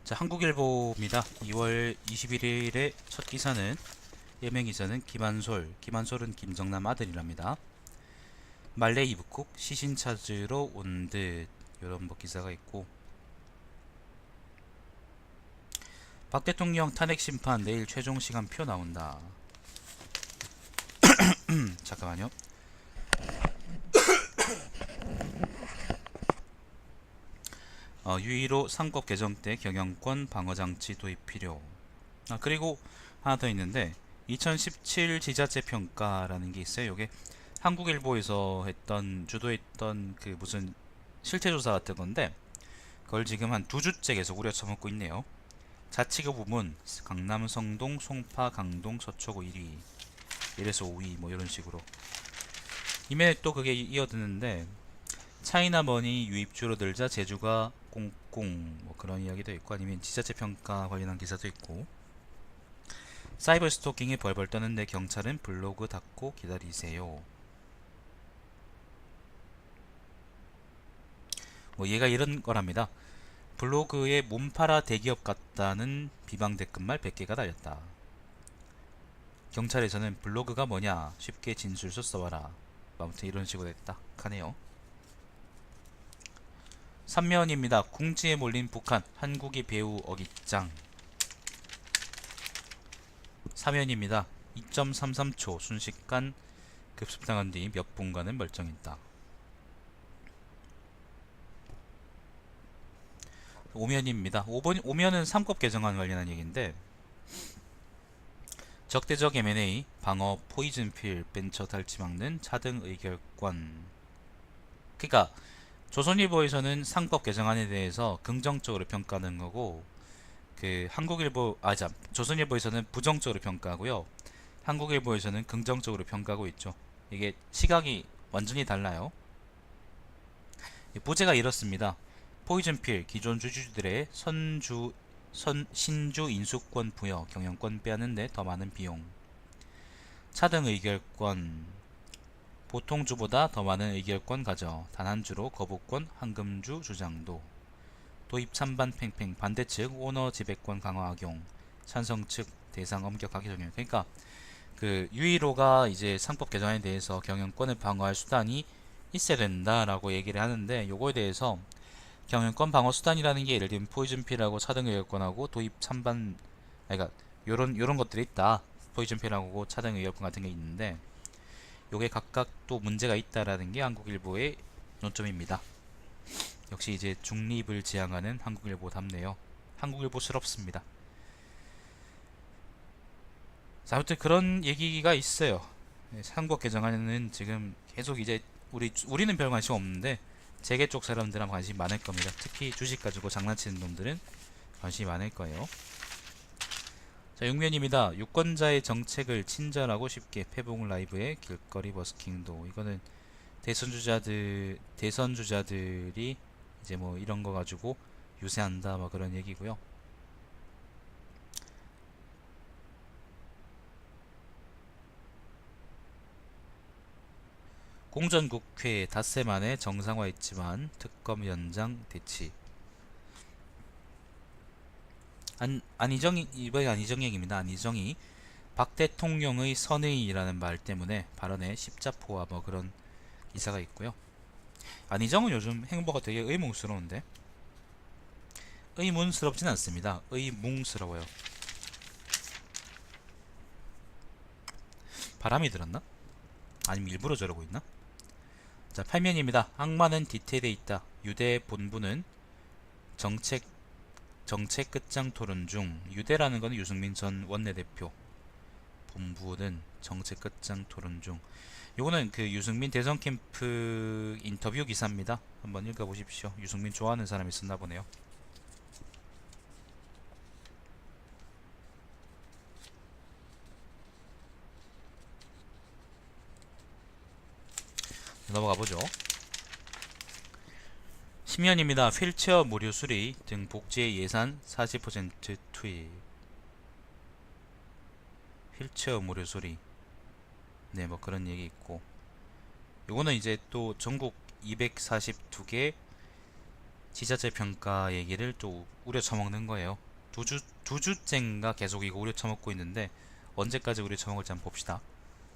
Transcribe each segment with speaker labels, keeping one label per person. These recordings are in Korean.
Speaker 1: 자, 한국일보입니다. 2월 21일의 첫 기사는 예명 기사는 김한솔은 김정남 아들이랍니다. 말레 이북국 시신 찾으러 온 듯, 이런 뭐 기사가 있고, 박 대통령 탄핵 심판 내일 최종 시간표 나온다. 잠깐만요. 유의로 상법 개정 때 경영권 방어 장치 도입 필요. 그리고 하나 더 있는데 2017 지자체 평가라는 게 있어요. 이게 한국일보에서 주도했던 그 무슨 실태조사 같은 건데, 그걸 지금 한 2주째 계속 우려 쳐먹고 있네요. 자치구 부문 강남, 성동, 송파, 강동, 서초구 1위, 이래서 5위 뭐 이런 식으로. 이면에 또 그게 이어드는데, 차이나 머니 유입 줄어들자 제주가 꽁꽁, 뭐 그런 이야기도 있고, 아니면 지자체 평가 관련한 기사도 있고, 사이버 스토킹에 벌벌 떠는데 경찰은 블로그 닫고 기다리세요. 뭐 얘가 이런 거랍니다. 블로그에 몸팔아 대기업 같다는 비방 댓글말 100개가 달렸다. 경찰에서는 블로그가 뭐냐 쉽게 진술서 써와라. 아무튼 이런 식으로 됐다 하네요. 3면입니다. 궁지에 몰린 북한, 한국이 배후 어깃장. 4면입니다. 2.33초 순식간 급습당한 뒤 몇 분간은 멀쩡했다. 5면입니다. 5면은 3법 개정안 관련한 얘기인데, 적대적 M&A, 방어, 포이즌필, 벤처 탈취 막는, 차등 의결권. 그러니까 조선일보에서는 상법 개정안에 대해서 긍정적으로 평가하는 거고, 조선일보에서는 부정적으로 평가하고요. 한국일보에서는 긍정적으로 평가하고 있죠. 이게 시각이 완전히 달라요. 부제가 이렇습니다. 포이즌필, 기존 주주들의 신주 인수권 부여, 경영권 빼앗는데 더 많은 비용. 차등 의결권, 보통 주보다 더 많은 의결권 가져, 단 한 주로 거부권, 한금주 주장도. 도입 찬반 팽팽, 반대측 오너 지배권 강화 악용, 찬성측 대상 엄격하게 적용. 그러니까 그 유일호가 이제 상법 개정에 대해서 경영권을 방어할 수단이 있어야 된다라고 얘기를 하는데, 요거에 대해서 경영권 방어 수단이라는 게 예를 들면 포이즌필하고 차등 의결권하고 도입 찬반, 그러니까 요런 것들이 있다. 포이즌필하고 차등 의결권 같은 게 있는데, 요게 각각 또 문제가 있다라는 게 한국일보의 논점입니다. 역시 이제 중립을 지향하는 한국일보답네요. 한국일보스럽습니다. 자, 아무튼 그런 얘기가 있어요. 상법 개정안에는 지금 계속 이제 우리는 별 관심 없는데 재계 쪽 사람들은 관심이 많을 겁니다. 특히 주식 가지고 장난치는 놈들은 관심이 많을 거예요. 자, 6면입니다. 유권자의 정책을 친절하고 쉽게, 페북 라이브의 길거리 버스킹도. 이거는 대선 주자들이 이제 뭐 이런 거 가지고 유세한다 뭐 그런 얘기고요. 공전국회 닷새 만에 정상화했지만 특검 연장 대치. 이번에 안희정행입니다. 안희정이 박 대통령의 선의라는 말 때문에 발언에 십자포와 뭐 그런 기사가 있고요. 안희정은 요즘 행보가 되게 의문스러운데, 의문스럽진 않습니다. 의뭉스러워요. 바람이 들었나? 아니면 일부러 저러고 있나? 자, 8면입니다. 악마는 디테일에 있다. 유대 본부는 정책 끝장 토론 중. 유대라는 것은 유승민 전 원내대표, 본부는 정책 끝장 토론 중. 요거는 그 유승민 대선 캠프 인터뷰 기사입니다. 한번 읽어보십시오. 유승민 좋아하는 사람이 썼나 보네요. 넘어가 보죠. 10년입니다. 휠체어 무료 수리 등 복지의 예산 40% 투입. 휠체어 무료 수리. 네, 뭐 그런 얘기 있고. 요거는 이제 또 전국 242개 지자체 평가 얘기를 또 우려 쳐먹는 거예요. 두 주째인가 계속 이거 우려 쳐먹고 있는데 언제까지 우려 쳐먹을지 한번 봅시다.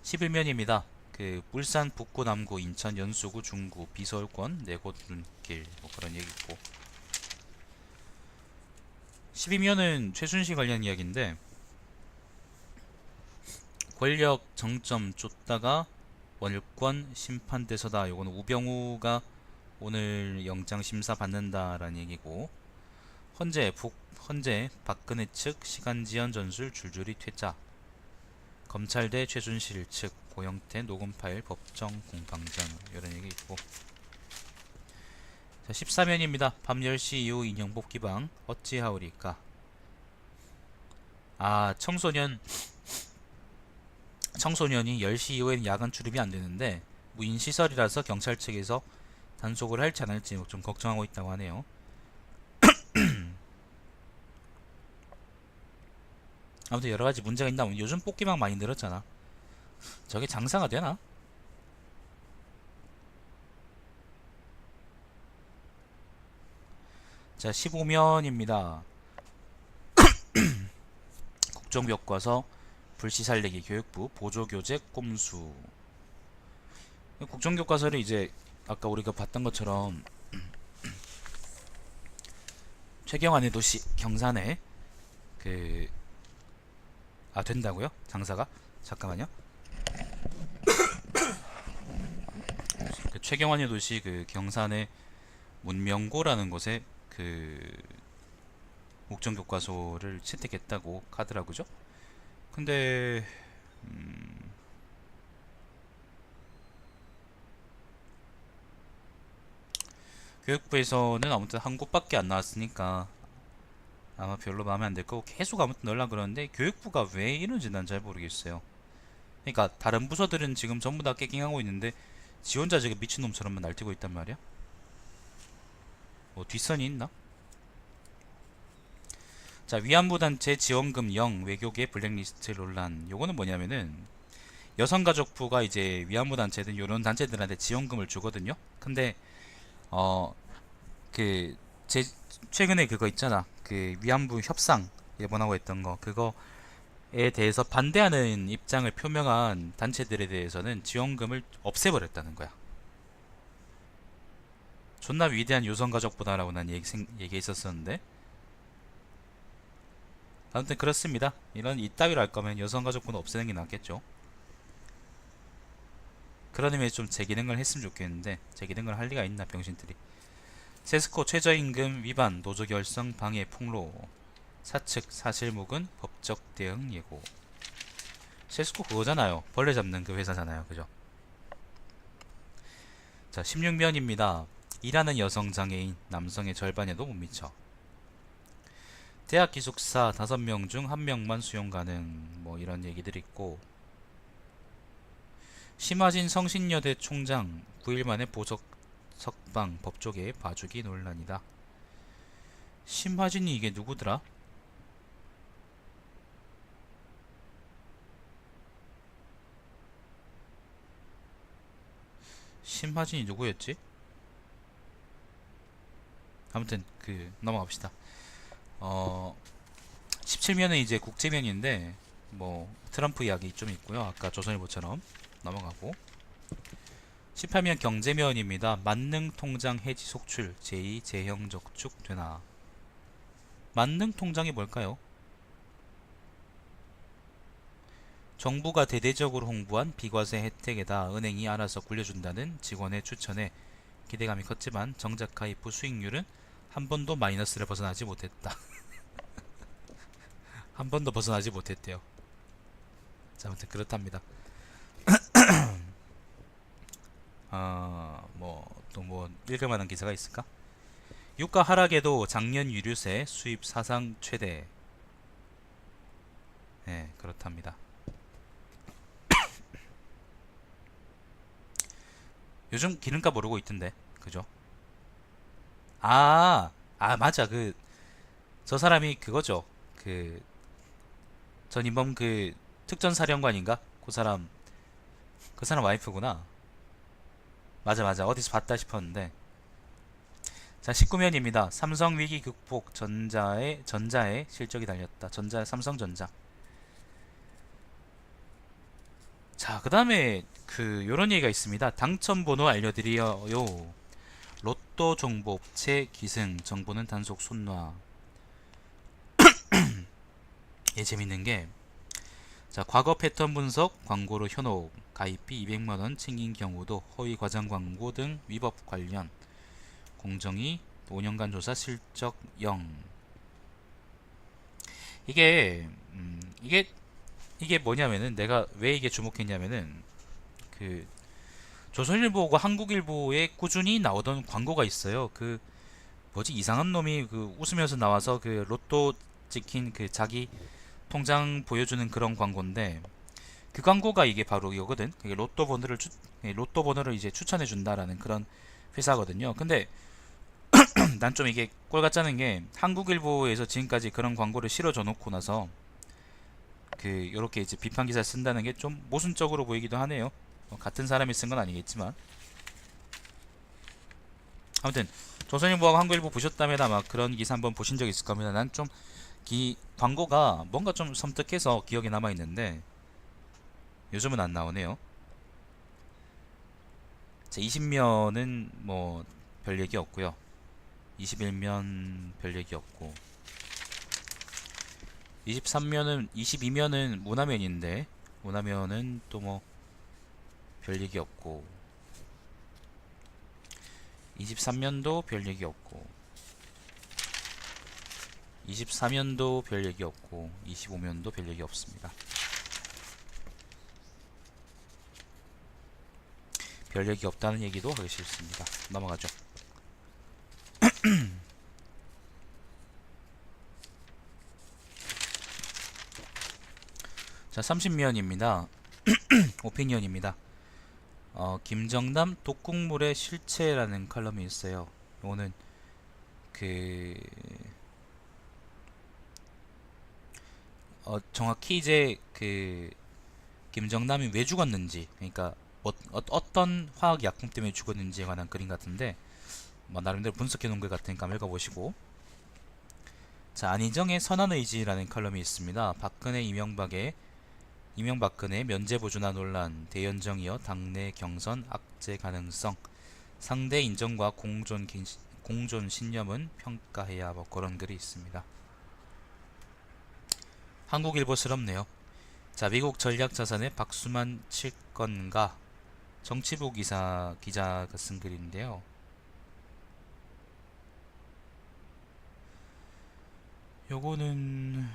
Speaker 1: 11면입니다. 그 울산 북구 남구 인천 연수구 중구 비서울권 내곡길 뭐 그런 얘기 있고, 12면은 최순실 관련 이야기인데, 권력 정점 쫓다가 월권 심판대서다. 요거는 우병우가 오늘 영장 심사 받는다라는 얘기고, 헌재 박근혜 측 시간 지연 전술 줄줄이 퇴짜. 검찰 대 최순실 측 고영태 녹음 파일 법정 공방전 이런 얘기 있고. 자, 14면입니다. 밤 10시 이후 인형 뽑기방 어찌하오리까. 아, 청소년이 10시 이후에는 야간 출입이 안 되는데 무인 시설이라서 경찰 측에서 단속을 할지 안 할지 좀 걱정하고 있다고 하네요. 아무튼 여러 가지 문제가 있나 보네. 요즘 뽑기방 많이 늘었잖아. 저게 장사가 되나? 자, 15면입니다. 국정교과서 불시 살리기 교육부 보조교재 꼼수. 국정교과서를 이제 아까 우리가 봤던 것처럼 최경환의 도시 경산에 된다고요? 장사가? 잠깐만요. 그 최경환의 도시 그 경산의 문명고라는 곳에 그 국정교과서를 채택했다고 하더라고요. 근데 교육부에서는 아무튼 한 곳밖에 안 나왔으니까 아마 별로 마음에 안 들 거고 계속 아무튼 넣으려고 그러는데, 교육부가 왜 이런지 난 잘 모르겠어요. 그러니까 다른 부서들은 지금 전부 다 깨갱하고 있는데 지 혼자 지금 미친놈처럼만 날뛰고 있단 말이야. 뭐 뒷선이 있나? 자, 위안부 단체 지원금 0 외교계 블랙리스트 논란. 요거는 뭐냐면은 여성가족부가 이제 위안부 단체든 요런 단체들한테 지원금을 주거든요. 근데 그 최근에 그거 있잖아. 그 위안부 협상 일본하고 했던 거, 그거에 대해서 반대하는 입장을 표명한 단체들에 대해서는 지원금을 없애버렸다는 거야. 존나 위대한 요성가족부다라고 난 얘기했었었는데, 아무튼 그렇습니다. 이따위로 할 거면 여성가족부는 없애는 게 낫겠죠. 그런 의미에서 좀 제기능을 했으면 좋겠는데 제기능을 할 리가 있나 병신들이. 세스코 최저임금 위반 노조결성 방해 폭로. 사측 사실무근 법적 대응 예고. 세스코 그거잖아요. 벌레 잡는 그 회사잖아요. 그죠? 자, 16면입니다. 일하는 여성 장애인 남성의 절반에도 못 미쳐. 대학 기숙사 5명 중 1명만 수용 가능. 뭐 이런 얘기들이 있고, 심화진 성신여대 총장 9일 만에 보석 석방 법조계 봐주기 논란이다. 심화진이 이게 누구더라? 심화진이 누구였지? 아무튼 넘어갑시다. 17면은 이제 국제면인데 뭐 트럼프 이야기 좀 있고요. 아까 조선일보처럼 넘어가고. 18면 경제면입니다. 만능통장 해지 속출 제2 재형 적축 되나. 만능통장이 뭘까요? 정부가 대대적으로 홍보한 비과세 혜택에다 은행이 알아서 굴려준다는 직원의 추천에 기대감이 컸지만 정작 가입 후 수익률은 한 번도 마이너스를 벗어나지 못했다. 한 번도 벗어나지 못했대요. 자, 아무튼 그렇답니다. 또 뭐 읽을 만한 기사가 있을까? 유가 하락에도 작년 유류세 수입 사상 최대. 네, 그렇답니다. 요즘 기름값 오르고 있던데, 그죠? 맞아. 저 사람이 그거죠. 전임범 특전사령관인가? 그 사람 와이프구나. 맞아. 어디서 봤다 싶었는데. 자, 19면입니다. 삼성 위기 극복 전자의 실적이 달렸다. 삼성전자. 자, 그 다음에 요런 얘기가 있습니다. 당첨 번호 알려드려요. 로또 정보 업체 기승 정보는 단속 손놔. 예, 재밌는 게, 자, 과거 패턴 분석, 광고로 현혹, 가입비 200만원 챙긴 경우도 허위 과장 광고 등 위법 관련, 공정위 5년간 조사 실적 0. 이게 이게 뭐냐면은, 내가 왜 이게 주목했냐면은, 그 조선일보가 한국일보에 꾸준히 나오던 광고가 있어요. 뭐지, 이상한 놈이 웃으면서 나와서 로또 찍힌 자기 통장 보여주는 그런 광고인데, 그 광고가 이게 바로 이거거든. 그게 로또 번호를 이제 추천해 준다라는 그런 회사거든요. 근데 난 좀 이게 꼴 같자는 게, 한국일보에서 지금까지 그런 광고를 실어줘 놓고 나서 요렇게 이제 비판 기사를 쓴다는 게 좀 모순적으로 보이기도 하네요. 같은 사람이 쓴 건 아니겠지만, 아무튼 조선일보하고 한국일보 보셨다면 아마 그런 기사 한번 보신 적 있을 겁니다. 난 좀 광고가 뭔가 좀 섬뜩해서 기억에 남아 있는데 요즘은 안 나오네요. 자, 20면은 뭐 별 얘기 없고요. 21면 별 얘기 없고, 22면은 문화면인데, 문화면은 또 뭐 별 얘기 없고, 23면도 별 얘기 없고, 24면도 별 얘기 없고, 25면도 별 얘기 없습니다. 별 얘기 없다는 얘기도 하기 싫습니다. 넘어가죠. 자, 30면입니다. 오피니언입니다. 김정남 독국물의 실체라는 칼럼이 있어요. 이거는 정확히 이제 김정남이 왜 죽었는지, 그러니까 어떤 화학 약품 때문에 죽었는지에 관한 그림 같은데, 뭐 나름대로 분석해 놓은 것 같으니까 한번 읽어보시고. 자, 안희정의 선언의지라는 칼럼이 있습니다. 이명박근혜 면제 보조나 논란, 대연정이어 당내 경선 악재 가능성, 상대 인정과 공존 신념은 평가해야, 뭐 그런 글이 있습니다. 한국일보스럽네요. 자, 미국 전략자산의 박수만 칠 건가? 정치부 기자가 쓴 글인데요. 요거는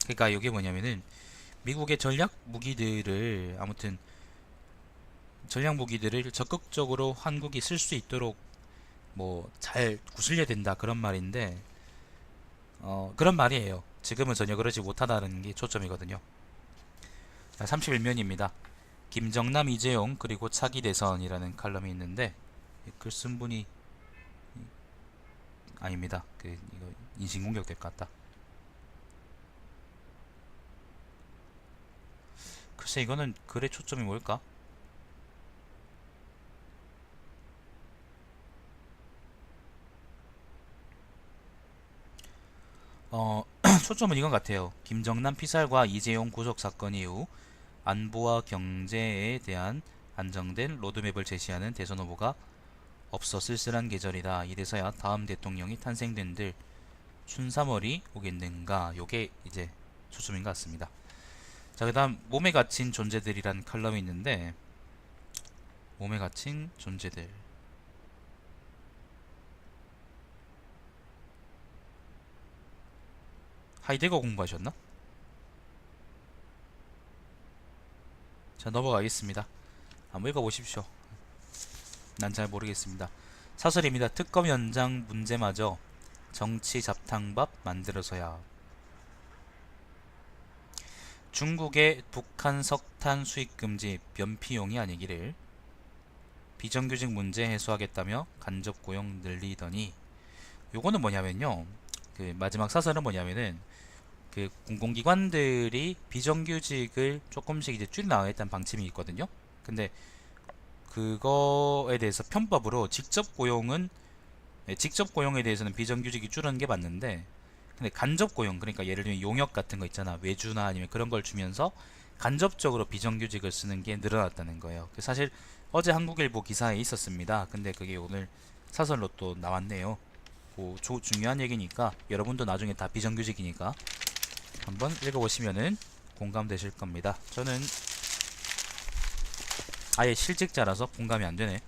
Speaker 1: 그러니까 이게 뭐냐면은, 미국의 전략 무기들을 적극적으로 한국이 쓸 수 있도록 뭐 잘 구슬려야 된다, 그런 말인데, 그런 말이에요. 지금은 전혀 그러지 못하다는 게 초점이거든요. 31면입니다. 김정남, 이재용 그리고 차기 대선이라는 칼럼이 있는데, 글 쓴 분이 아닙니다. 이거 인신공격 될 것 같다. 글쎄, 이거는 글의 초점이 뭘까? 초점은 이건 같아요. 김정남 피살과 이재용 구속 사건 이후 안보와 경제에 대한 안정된 로드맵을 제시하는 대선 후보가 없어 쓸쓸한 계절이다. 이래서야 다음 대통령이 탄생된들 춘삼월이 오겠는가. 요게 이제 초점인 것 같습니다. 자, 그 다음 몸에 갇힌 존재들이란 칼럼이 있는데, 몸에 갇힌 존재들, 하이데거 공부하셨나? 자, 넘어가겠습니다. 한번 읽어보십시오. 난 잘 모르겠습니다. 사설입니다. 특검 연장 문제마저 정치 잡탕밥 만들어서야. 중국의 북한 석탄 수입 금지 면피용이 아니기를. 비정규직 문제 해소하겠다며 간접 고용 늘리더니. 요거는 뭐냐면요, 마지막 사설은 뭐냐면은, 공공기관들이 비정규직을 조금씩 이제 줄여 나가겠다는 방침이 있거든요. 근데 그거에 대해서 편법으로 직접 고용에 대해서는 비정규직이 줄은 게 맞는데, 근데 간접 고용, 그러니까 예를 들면 용역 같은 거 있잖아, 외주나 아니면 그런 걸 주면서 간접적으로 비정규직을 쓰는 게 늘어났다는 거예요. 사실 어제 한국일보 기사에 있었습니다. 근데 그게 오늘 사설로 또 나왔네요. 중요한 얘기니까 여러분도 나중에 다 비정규직이니까 한번 읽어보시면은 공감되실 겁니다. 저는 아예 실직자라서 공감이 안 되네.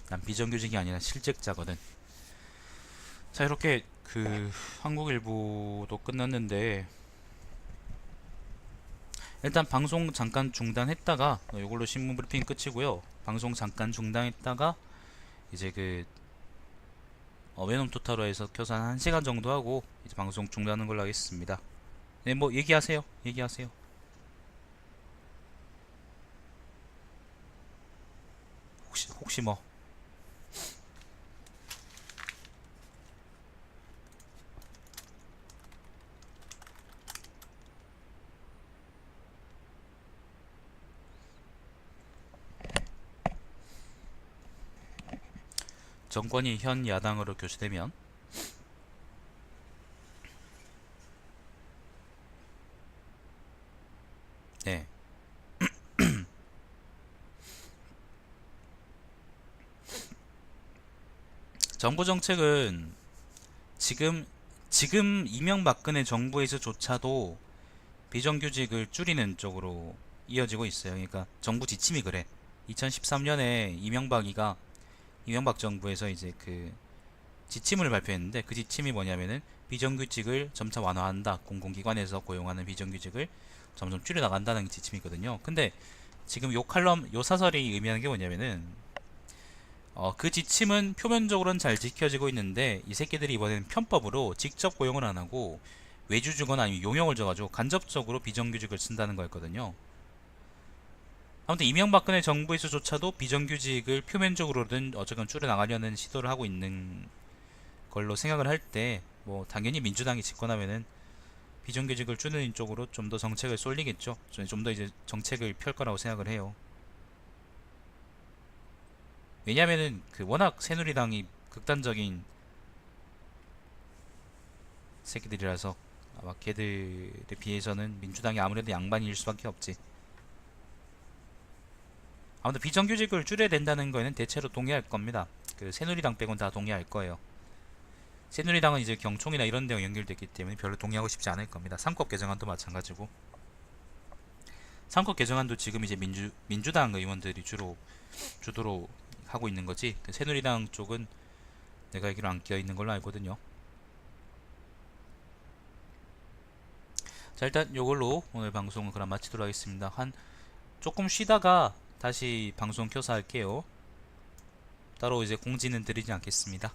Speaker 1: 난 비정규직이 아니라 실직자거든. 자, 이렇게 한국일보도 끝났는데, 일단 방송 잠깐 중단했다가 이걸로 신문 브리핑 끝이고요. 방송 잠깐 중단했다가 이제 venom 토탈로에서 켜서 한 1시간 정도 하고 이제 방송 중단하는 걸로 하겠습니다. 네, 뭐 얘기하세요. 얘기하세요. 혹시 뭐 정권이 현 야당으로 교체되면, 네, 정부 정책은 지금 이명박근혜 정부에서조차도 비정규직을 줄이는 쪽으로 이어지고 있어요. 그러니까 정부 지침이 그래. 2013년에 이명박 정부에서 이제 지침을 발표했는데, 그 지침이 뭐냐면은 비정규직을 점차 완화한다. 공공기관에서 고용하는 비정규직을 점점 줄여나간다는 지침이거든요. 근데 지금 요 사설이 의미하는 게 뭐냐면은 그 지침은 표면적으로는 잘 지켜지고 있는데 이 새끼들이 이번에는 편법으로 직접 고용을 안 하고 외주 주거나 아니면 용역을 줘가지고 간접적으로 비정규직을 쓴다는 거였거든요. 아무튼 이명박근혜 정부에서조차도 비정규직을 표면적으로는 어쨌건 줄여나가려는 시도를 하고 있는 걸로 생각을 할 때, 뭐 당연히 민주당이 집권하면은 비정규직을 줄이는 쪽으로 좀 더 정책을 쏠리겠죠. 좀 더 이제 정책을 펼 거라고 생각을 해요. 왜냐면은 워낙 새누리당이 극단적인 새끼들이라서 아마 걔들에 비해서는 민주당이 아무래도 양반일 수밖에 없지. 아무튼 비정규직을 줄여야 된다는 거에는 대체로 동의할 겁니다. 새누리당 빼곤 다 동의할 거예요. 새누리당은 이제 경총이나 이런 데와 연결됐기 때문에 별로 동의하고 싶지 않을 겁니다. 삼법 개정안도 마찬가지고. 삼법 개정안도 지금 이제 민주당 의원들이 주도로 하고 있는 거지. 새누리당 쪽은 내가 알기로 안 끼어 있는 걸로 알거든요. 자, 일단 요걸로 오늘 방송은 그럼 마치도록 하겠습니다. 조금 쉬다가 다시 방송 켜서 할게요. 따로 이제 공지는 드리지 않겠습니다.